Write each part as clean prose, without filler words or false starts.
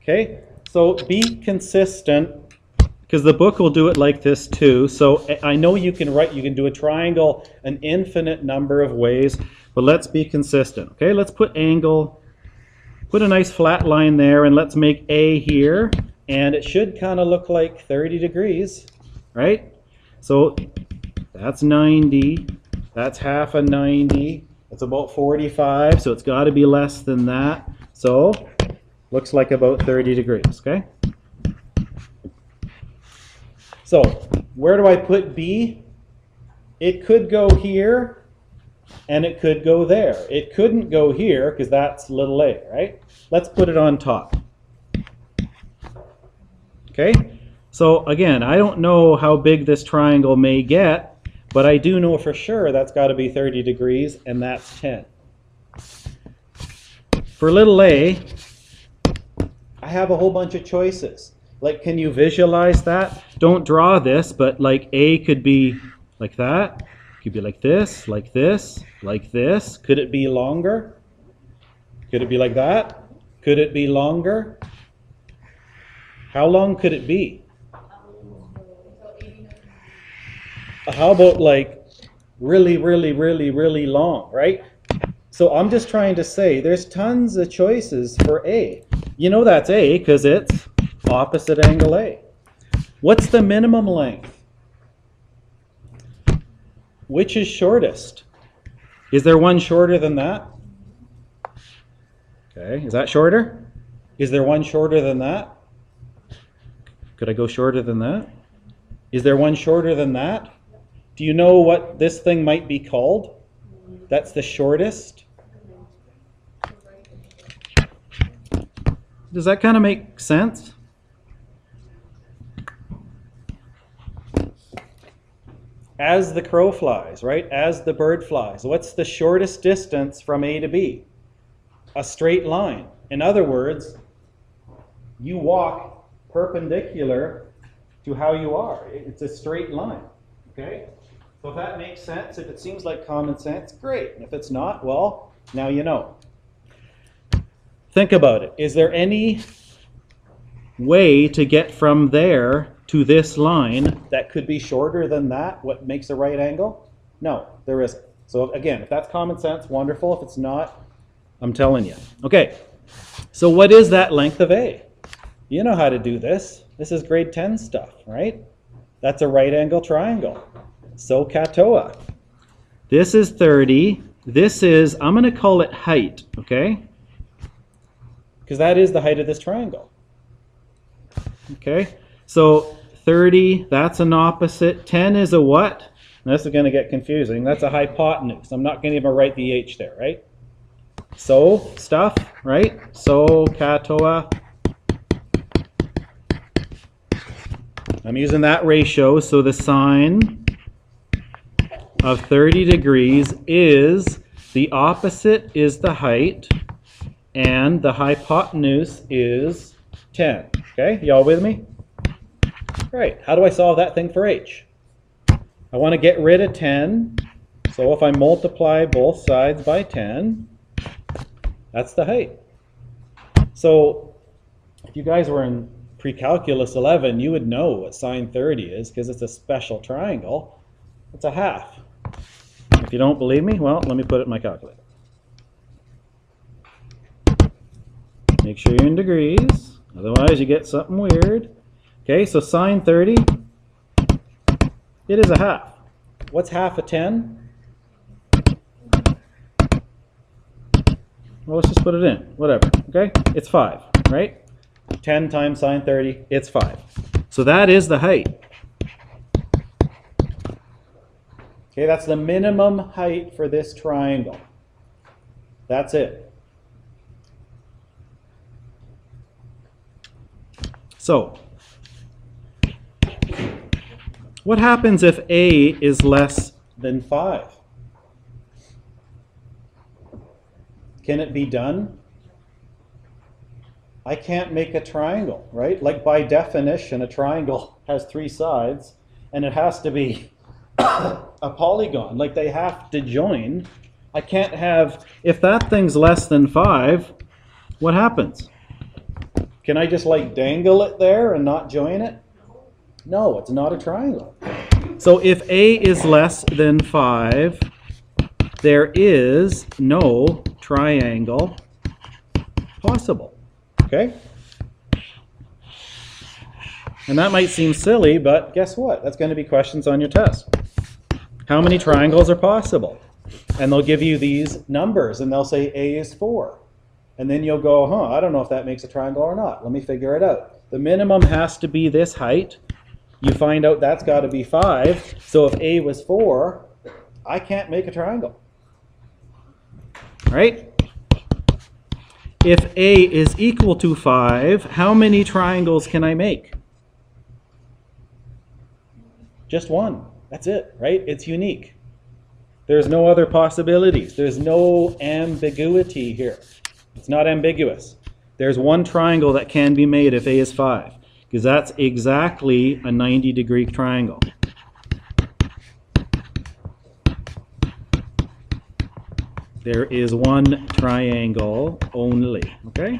Okay, so be consistent, because the book will do it like this too. So I know you can do a triangle an infinite number of ways, but let's be consistent. Okay, let's put angle, put a nice flat line there, and let's make A here, and it should kind of look like 30 degrees, right? So that's 90, that's half a 90, it's about 45, so it's got to be less than that. So looks like about 30 degrees, okay? So where do I put B? It could go here, and it could go there. It couldn't go here because that's little a, right? Let's put it on top. Okay, so again, I don't know how big this triangle may get, but I do know for sure that's got to be 30 degrees, and that's 10. For little a, I have a whole bunch of choices. Like, can you visualize that? Don't draw this, but like A could be like that. Could be like this, like this, like this. Could it be longer? Could it be like that? Could it be longer? How long could it be? How about like really, really, really, really long, right? So I'm just trying to say there's tons of choices for A. You know that's A because it's opposite angle A. What's the minimum length? Which is shortest? Is there one shorter than that? Okay, is that shorter? Is there one shorter than that? Could I go shorter than that? Is there one shorter than that? Do you know what this thing might be called? That's the shortest. Does that kind of make sense? As the crow flies, right? As the bird flies. What's the shortest distance from A to B? A straight line. In other words, you walk perpendicular to how you are. It's a straight line, okay? So if that makes sense, if it seems like common sense, great. And if it's not, well, now you know. Think about it. Is there any way to get from there to this line that could be shorter than that, what makes a right angle? No, there isn't. So again, if that's common sense, wonderful. If it's not, I'm telling you. Okay, so what is that length of A? You know how to do this. This is grade 10 stuff, right? That's a right angle triangle. So katoa. This is 30. This is, I'm going to call it height, okay? Because that is the height of this triangle. Okay, so 30, that's an opposite. 10 is a what? Now, this is going to get confusing. That's a hypotenuse. I'm not going to even write the H there, right? So stuff, right? So katoa. I'm using that ratio, so the sine of 30 degrees is, the opposite is the height, and the hypotenuse is 10. Okay, y'all with me? Right, how do I solve that thing for H? I want to get rid of 10, so if I multiply both sides by 10, that's the height. So if you guys were in pre-calculus 11, you would know what sine 30 is because it's a special triangle. It's a half. If you don't believe me, well, let me put it in my calculator. Make sure you're in degrees, otherwise you get something weird. Okay, so sine 30, it is a half. What's half of 10? Well, let's just put it in, whatever, okay? It's 5, right? 10 times sine 30, it's 5. So that is the height. Okay, that's the minimum height for this triangle. That's it. So, what happens if A is less than 5? Can it be done? I can't make a triangle, right? Like by definition, a triangle has 3 sides, and it has to be a polygon. Like they have to join. I can't have, if that thing's less than 5, what happens? Can I just like dangle it there and not join it? No, it's not a triangle. So if A is less than 5, there is no triangle possible. Okay? And that might seem silly, but guess what? That's going to be questions on your test. How many triangles are possible? And they'll give you these numbers, and they'll say A is 4. And then you'll go, I don't know if that makes a triangle or not. Let me figure it out. The minimum has to be this height. You find out that's got to be 5. So if A was 4, I can't make a triangle. Right? If A is equal to 5, how many triangles can I make? Just one. That's it, right? It's unique. There's no other possibilities. There's no ambiguity here. It's not ambiguous. There's one triangle that can be made if A is 5, because that's exactly a 90-degree triangle. There is one triangle only, okay?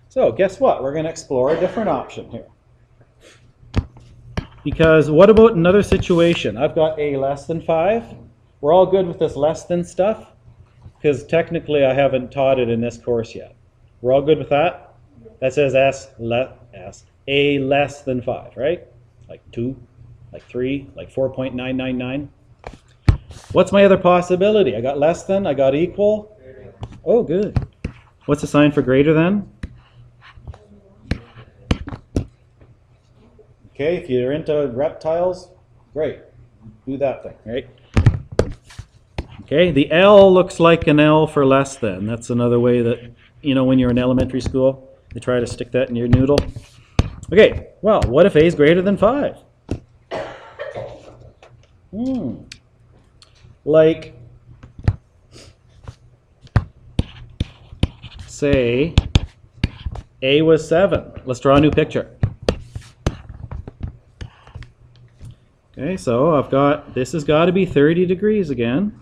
So guess what? We're going to explore a different option here. Because what about another situation? I've got A less than 5. We're all good with this less than stuff, because technically I haven't taught it in this course yet. We're all good with that? That says A less than 5, right? Like 2, like 3, like 4.999. What's my other possibility? I got less than, I got equal. Oh, good. What's the sign for greater than? Okay, if you're into reptiles, great. Do that thing, right? Okay, the L looks like an L for less than. That's another way that, when you're in elementary school, they try to stick that in your noodle. Okay, well, what if A is greater than 5? Like, say, A was 7. Let's draw a new picture. Okay, so I've got, this has got to be 30 degrees again.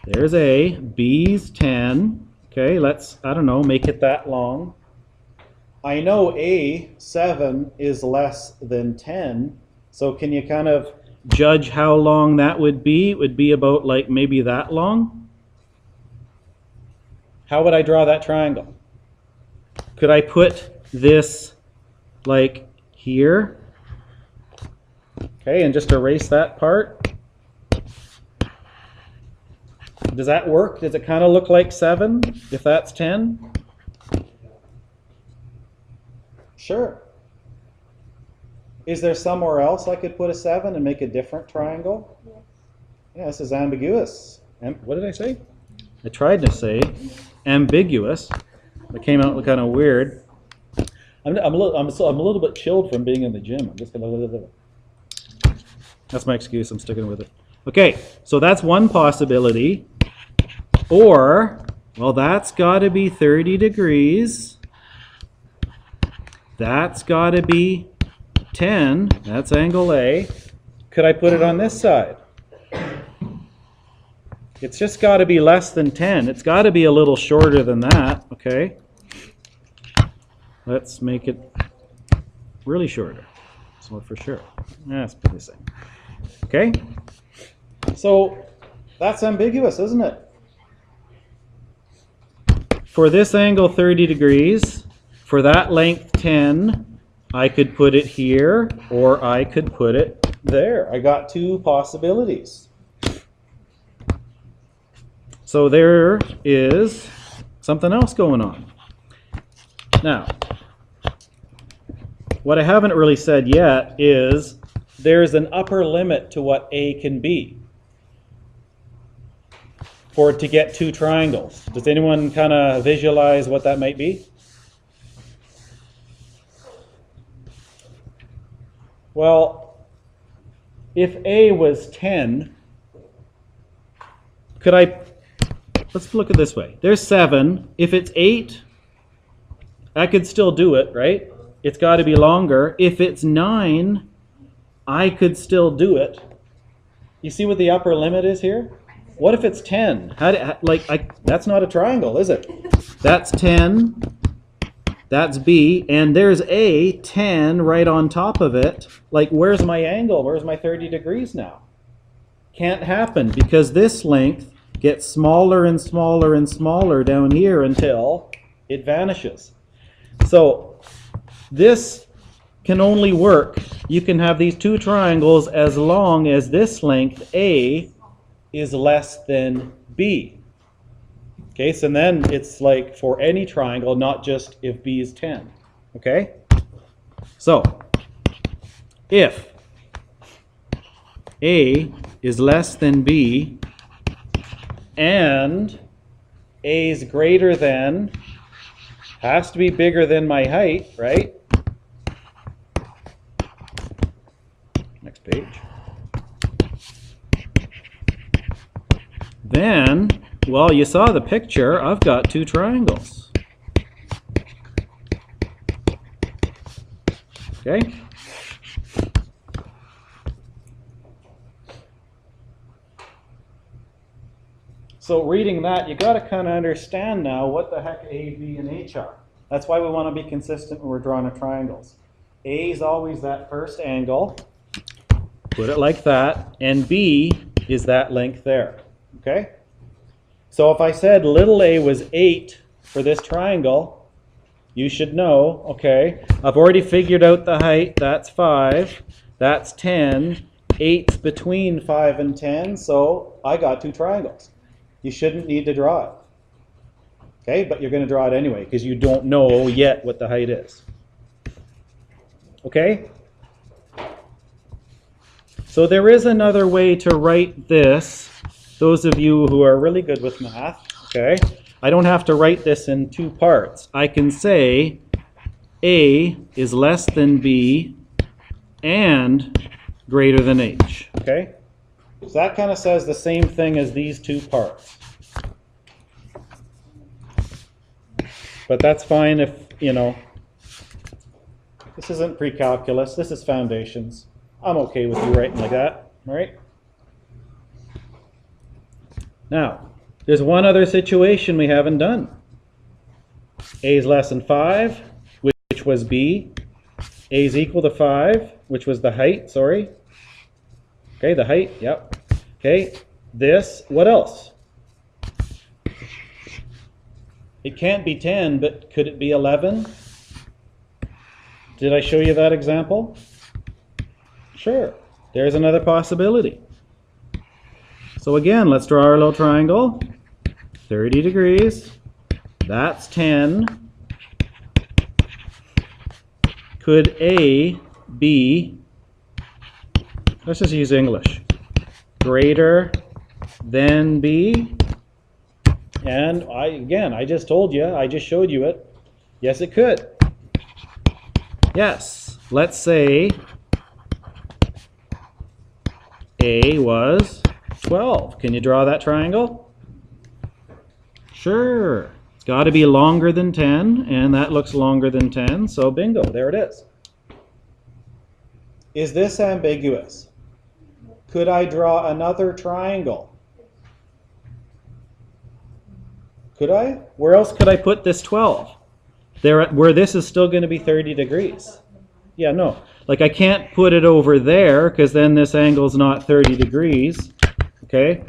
There's A, B's 10. Okay, let's, I don't know, make it that long. I know A, 7, is less than 10. So can you kind of judge how long that would be? It would be about like maybe that long. How would I draw that triangle? Could I put this like here? Okay, and just erase that part. Does that work? Does it kind of look like 7 if that's 10? Sure. Is there somewhere else I could put a 7 and make a different triangle? Yeah, this is ambiguous. What did I say? I tried to say ambiguous. It came out kind of weird. I'm a little bit chilled from being in the gym. I'm just gonna. That's my excuse. I'm sticking with it. Okay, so that's one possibility. Or, well, that's got to be 30 degrees. That's got to be 10. That's angle A. Could I put it on this side? It's just got to be less than 10. It's got to be a little shorter than that, okay? Let's make it really shorter. So for sure. That's pretty the same. Okay? So that's ambiguous, isn't it? For this angle 30 degrees, for that length 10, I could put it here or I could put it there. I got two possibilities. So there is something else going on. Now, what I haven't really said yet is there's an upper limit to what A can be for it to get two triangles. Does anyone kind of visualize what that might be? Well, if A was 10, could I, let's look at it this way. There's 7. If it's 8, I could still do it, right? It's got to be longer. If it's 9, I could still do it. You see what the upper limit is here? What if it's 10? That's not a triangle, is it? That's 10. That's B, and there's A, 10, right on top of it. Like, where's my angle? Where's my 30 degrees now? Can't happen, because this length gets smaller and smaller and smaller down here until it vanishes. So this can only work. You can have these two triangles as long as this length, A, is less than B. Okay, so then it's like for any triangle, not just if B is 10. Okay? So, if A is less than B and A is greater than, has to be bigger than my height, right? Next page. Then, well, you saw the picture. I've got two triangles. Okay? So reading that, you got to kind of understand now what the heck A, B, and H are. That's why we want to be consistent when we're drawing our triangles. A is always that first angle. Put it like that. And B is that length there. Okay? So if I said little a was 8 for this triangle, you should know, okay, I've already figured out the height. That's 5. That's 10. 8's between 5 and 10, so I got two triangles. You shouldn't need to draw it. Okay, but you're going to draw it anyway because you don't know yet what the height is. Okay? So there is another way to write this. Those of you who are really good with math, okay? I don't have to write this in two parts. I can say A is less than B and greater than H, okay? So that kind of says the same thing as these two parts. But that's fine if, you know, this isn't pre-calculus, this is foundations. I'm okay with you writing like that, all right? Now, there's one other situation we haven't done. A is less than 5, which was B. A is equal to 5, which was the height, sorry. Okay, the height, yep. Okay, this, what else? It can't be 10, but could it be 11? Did I show you that example? Sure, there's another possibility. So again, let's draw our little triangle. 30 degrees. That's 10. Could A be, let's just use English, greater than B? And I just told you, I just showed you it. Yes, it could. Yes, let's say A was 12. Can you draw that triangle? Sure. It's got to be longer than 10, and that looks longer than 10, so bingo, there it is. Is this ambiguous? Could I draw another triangle? Could I? Where else could I put this 12? There, where this is still going to be 30 degrees. Yeah, no. Like I can't put it over there because then this angle's not 30 degrees. Okay?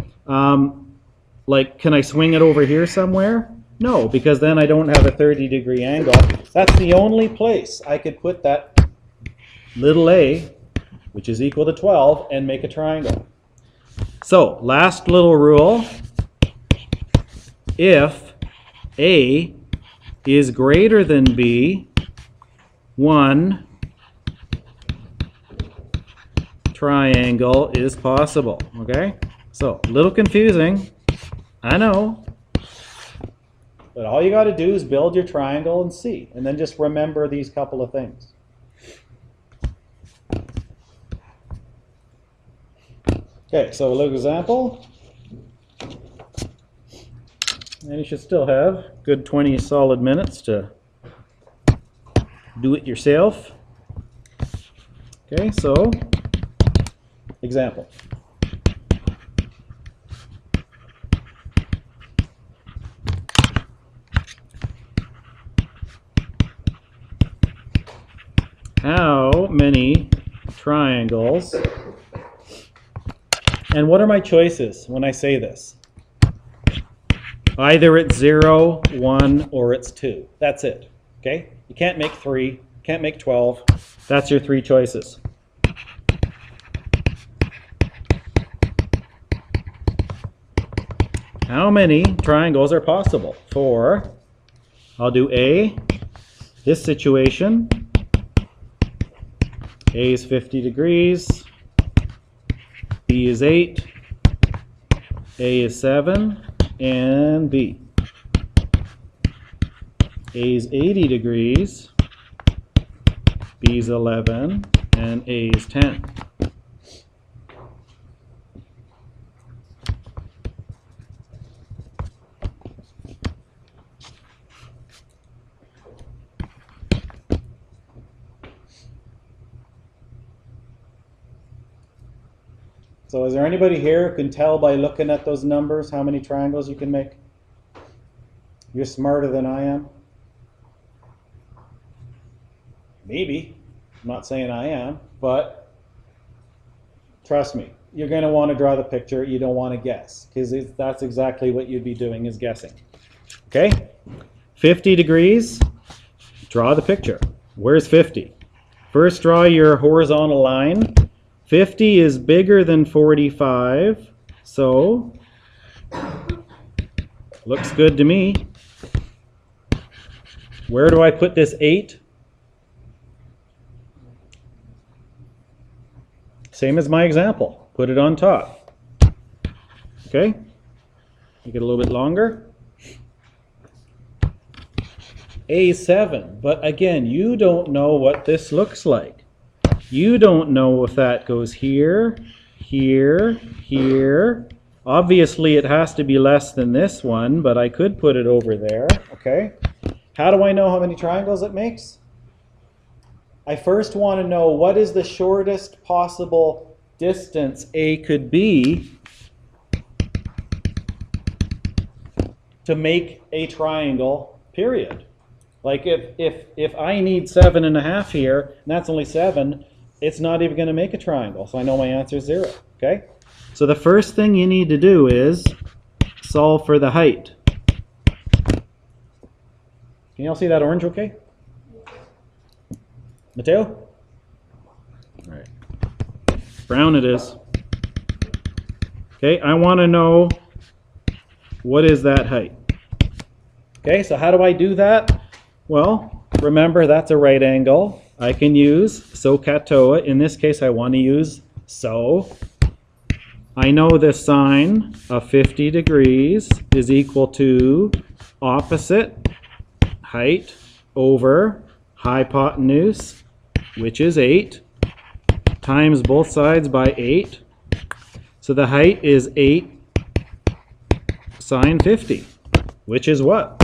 Like, can I swing it over here somewhere? No, because then I don't have a 30-degree angle. That's the only place I could put that little a, which is equal to 12, and make a triangle. So, last little rule. If A is greater than B, one triangle is possible. Okay? So, a little confusing. I know. But all you got to do is build your triangle and see. And then just remember these couple of things. Okay, so a little example. And you should still have good 20 solid minutes to do it yourself. Okay, so example. how many triangles, and what are my choices when I say this? Either it's 0, 1, or it's 2. That's it. Okay? You can't make 3, you can't make 12. That's your 3 choices. How many triangles are possible? For, I'll do A, this situation. A is 50 degrees, B is 8, A is 7, and B. A is 80 degrees, B is 11, and A is 10. So is there anybody here who can tell by looking at those numbers how many triangles you can make? You're smarter than I am. Maybe. I'm not saying I am, but trust me, you're going to want to draw the picture. You don't want to guess, because that's exactly what you'd be doing, is guessing. Okay? 50 degrees, draw the picture. Where's 50? First, draw your horizontal line. 50 is bigger than 45, so looks good to me. Where do I put this 8? Same as my example. Put it on top. Okay? Make it a little bit longer. A7, but again, you don't know what this looks like. You don't know if that goes here, here, here. Obviously, it has to be less than this one, but I could put it over there, okay? How do I know how many triangles it makes? I first want to know what is the shortest possible distance A could be to make a triangle, period. Like if I need 7.5 here, and that's only 7, it's not even going to make a triangle. So I know my answer is 0. Okay? So the first thing you need to do is solve for the height. Can you all see that orange okay? Mateo? All right. Brown it is. Okay, I want to know what is that height. Okay, so how do I do that? Well, remember that's a right angle. I can use so katoa. In this case, I want to use so. I know the sine of 50 degrees is equal to opposite height over hypotenuse, which is 8, times both sides by 8. So the height is 8 sine 50, which is what?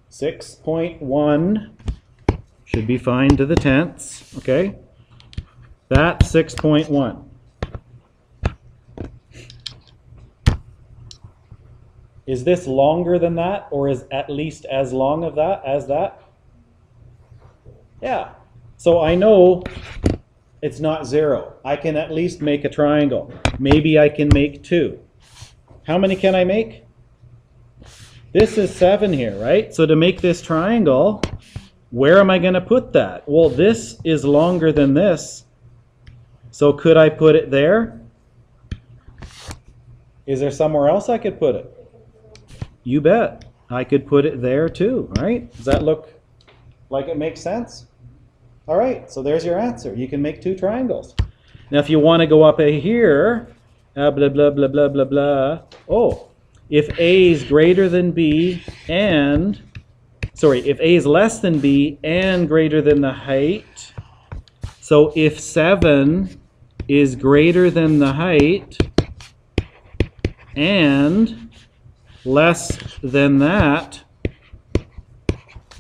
6.1 should be fine to the tenths, okay? That's 6.1. Is this longer than that, or is at least as long of that as that? Yeah. So I know it's not 0. I can at least make a triangle. Maybe I can make 2. How many can I make? This is 7 here, right? So to make this triangle, where am I going to put that? Well, this is longer than this. So could I put it there? Is there somewhere else I could put it? You bet. I could put it there too, right? Does that look like it makes sense? All right, so there's your answer. You can make 2 triangles. Now if you want to go up here, blah, blah, blah, blah, blah, blah. Oh, if A is greater than B and, if A is less than B and greater than the height, so if 7 is greater than the height and less than that,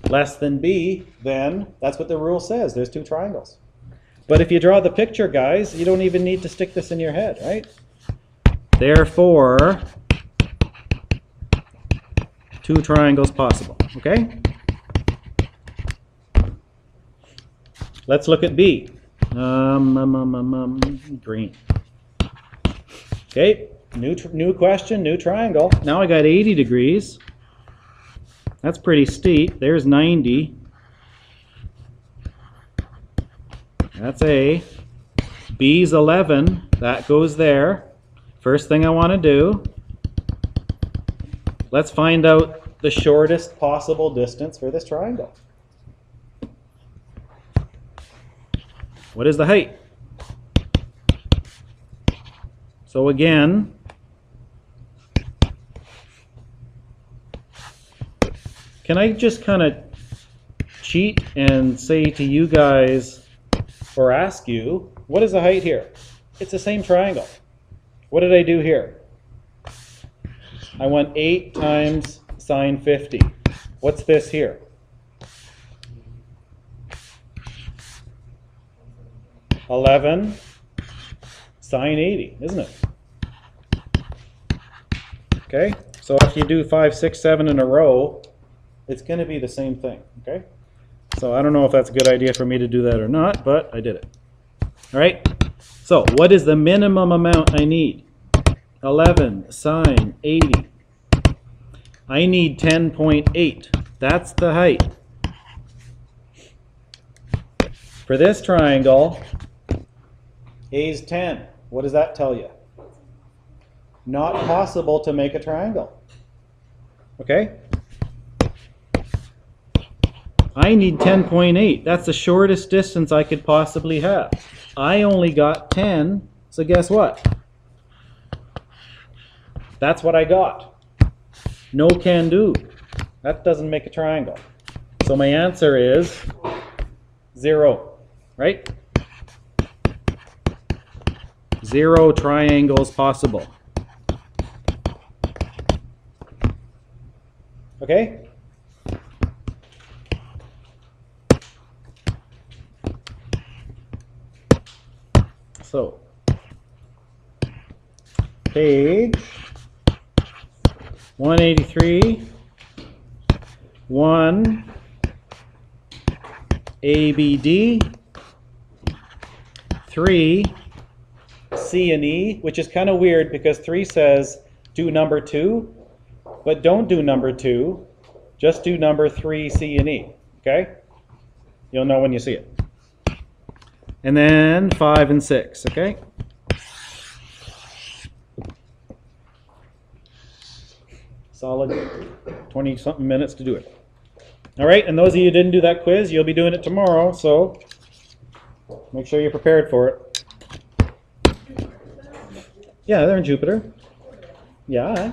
less than B, then that's what the rule says. There's 2 triangles. But if you draw the picture, guys, you don't even need to stick this in your head, right? Therefore, 2 triangles possible, okay? Let's look at B. Green. Okay, new question, new triangle. Now I got 80 degrees. That's pretty steep. There's 90. That's A. B's 11. That goes there. First thing I want to do, let's find out the shortest possible distance for this triangle. What is the height? So again, can I just kind of cheat and say to you guys, or ask you, what is the height here? It's the same triangle. What did I do here? I went 8 times sine 50. What's this here? 11 sine 80, isn't it? Okay, so if you do 5, 6, 7 in a row, it's going to be the same thing, okay? So I don't know if that's a good idea for me to do that or not, but I did it. All right, so what is the minimum amount I need? 11 sine 80. I need 10.8. That's the height. For this triangle, A is 10. What does that tell you? Not possible to make a triangle. Okay? I need 10.8. That's the shortest distance I could possibly have. I only got 10, so guess what? That's what I got. No can do. That doesn't make a triangle. So my answer is 0, right? 0 triangles possible. Okay? So, page 183, 1, ABD, 3, C and E, which is kind of weird because 3 says do number 2, but don't do number 2, just do number 3, C and E, okay? You'll know when you see it. And then 5 and 6, okay? Solid 20-something minutes to do it. All right, and those of you who didn't do that quiz, you'll be doing it tomorrow, so make sure you're prepared for it. Yeah, they're in Jupiter. Yeah.